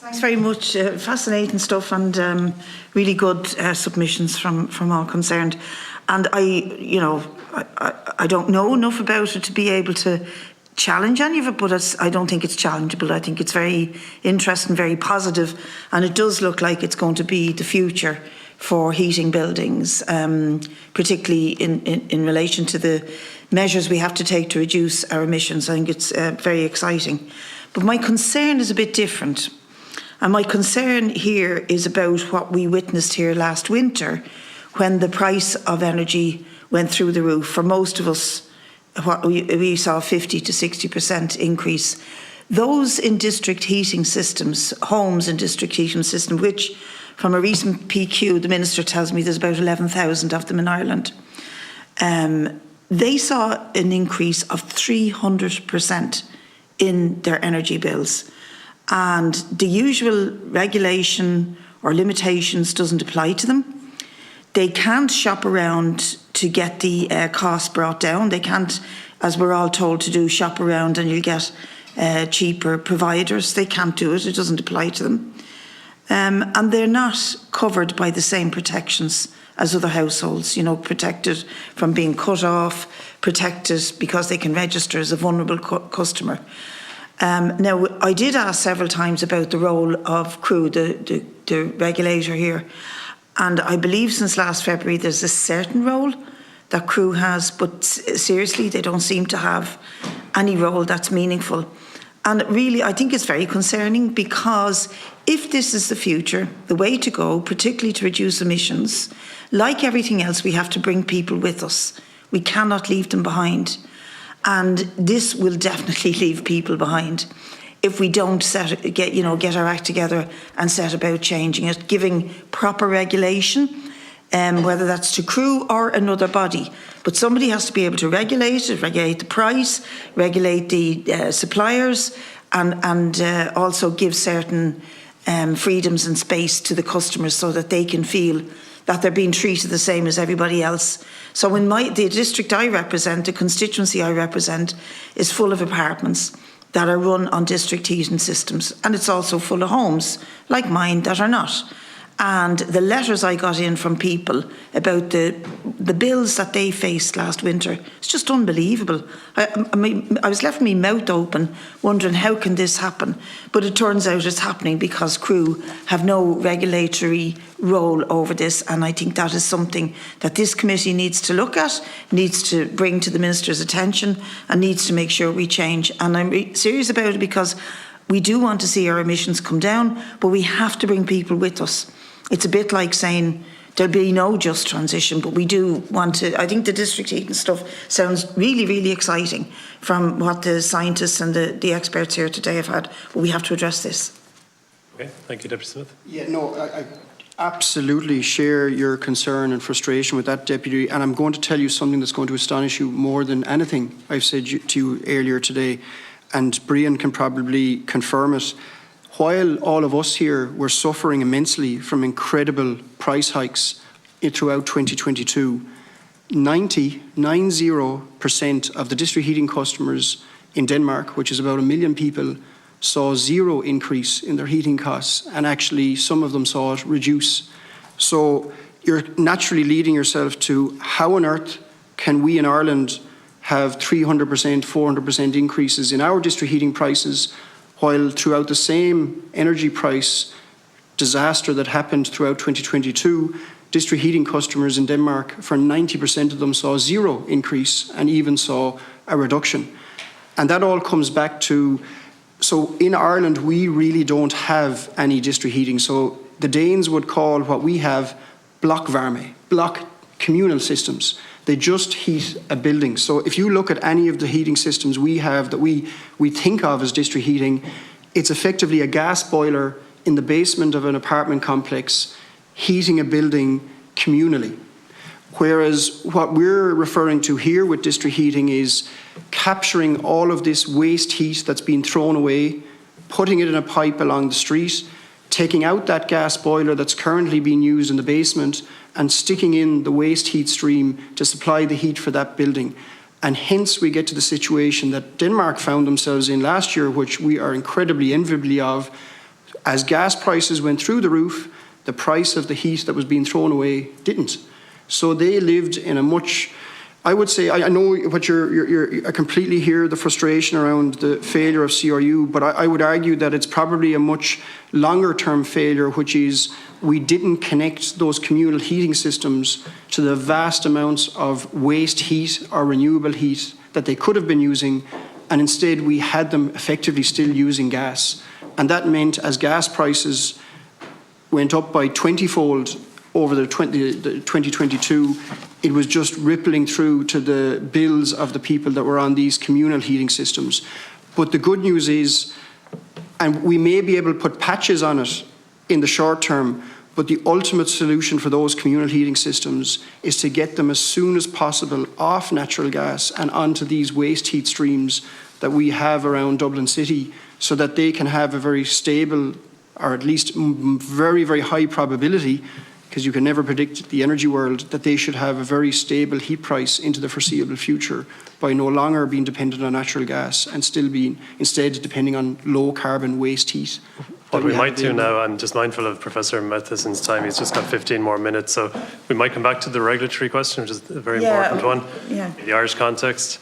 Thanks very much. Fascinating stuff and really good submissions from all concerned. And I don't know enough about it to be able to challenge any of it, but I don't think it's challengeable. I think it's very interesting, very positive, and it does look like it's going to be the future for heating buildings, particularly in relation to the measures we have to take to reduce our emissions. I think it's very exciting. But my concern is a bit different. And my concern here is about what we witnessed here last winter when the price of energy went through the roof. For most of us, what we saw a 50 to 60% increase. Those in district heating systems, homes in district heating system, which from a recent PQ, the Minister tells me there's about 11,000 of them in Ireland. They saw an increase of 300% in their energy bills. And the usual regulation or limitations doesn't apply to them. They can't shop around to get the cost brought down. They can't, as we're all told to do, shop around and you'll get cheaper providers. They can't do it. It doesn't apply to them. And they're not covered by the same protections as other households, protected from being cut off, protected because they can register as a vulnerable customer. Now, I did ask several times about the role of CRU, the regulator here, and I believe since last February there's a certain role that CRU has, but seriously, they don't seem to have any role that's meaningful. And really, I think it's very concerning because if this is the future, the way to go, particularly to reduce emissions, like everything else, we have to bring people with us. We cannot leave them behind. And this will definitely leave people behind if we don't get our act together and set about changing it, giving proper regulation, whether that's to CRU or another body. But somebody has to be able to regulate it, regulate the price, regulate the suppliers, and also give certain freedoms and space to the customers so that they can feel that they're being treated the same as everybody else. So in the district I represent, the constituency I represent, is full of apartments that are run on district heating systems. And it's also full of homes, like mine, that are not. And the letters I got in from people about the bills that they faced last winter, it's just unbelievable. I was left with my mouth open, wondering how can this happen? But it turns out it's happening because CRU have no regulatory role over this, and I think that is something that this committee needs to look at, needs to bring to the Minister's attention, and needs to make sure we change. And I'm serious about it because we do want to see our emissions come down, but we have to bring people with us. It's a bit like saying there'll be no just transition, but we do want to. I think the district heating stuff sounds really, really exciting from what the scientists and the experts here today have had, but we have to address this. Okay, thank you, Deputy Smith. Yeah, no, I absolutely share your concern and frustration with that, Deputy, and I'm going to tell you something that's going to astonish you more than anything I've said to you earlier today, and Brian can probably confirm it. While all of us here were suffering immensely from incredible price hikes throughout 2022, 90% of the district heating customers in Denmark, which is about 1 million people, saw zero increase in their heating costs, and actually some of them saw it reduce. So you're naturally leading yourself to how on earth can we in Ireland have 300%, 400% increases in our district heating prices, while throughout the same energy price disaster that happened throughout 2022, district heating customers in Denmark, for 90% of them, saw zero increase and even saw a reduction. And that all comes back to, so in Ireland, we really don't have any district heating. So the Danes would call what we have blockvarme, block communal systems. They just heat a building. So if you look at any of the heating systems we have that we think of as district heating, it's effectively a gas boiler in the basement of an apartment complex heating a building communally. Whereas what we're referring to here with district heating is capturing all of this waste heat that's been thrown away, putting it in a pipe along the street, taking out that gas boiler that's currently being used in the basement and sticking in the waste heat stream to supply the heat for that building. And hence we get to the situation that Denmark found themselves in last year, which we are incredibly enviably of. As gas prices went through the roof, the price of the heat that was being thrown away didn't. So they lived in a much, I would say, I know what I completely hear the frustration around the failure of CRU, but I would argue that it's probably a much longer term failure, which is we didn't connect those communal heating systems to the vast amounts of waste heat or renewable heat that they could have been using, and instead we had them effectively still using gas. And that meant as gas prices went up by 20-fold over the 2022, it was just rippling through to the bills of the people that were on these communal heating systems. But the good news is, and we may be able to put patches on it in the short term, but the ultimate solution for those communal heating systems is to get them as soon as possible off natural gas and onto these waste heat streams that we have around Dublin City, so that they can have a very stable, or at least very, very high probability, because you can never predict the energy world, that they should have a very stable heat price into the foreseeable future by no longer being dependent on natural gas and still being instead depending on low carbon waste heat. What we might do now, I'm just mindful of Professor Matheson's time, he's just got 15 more minutes, so we might come back to the regulatory question, which is a very important one in the Irish context.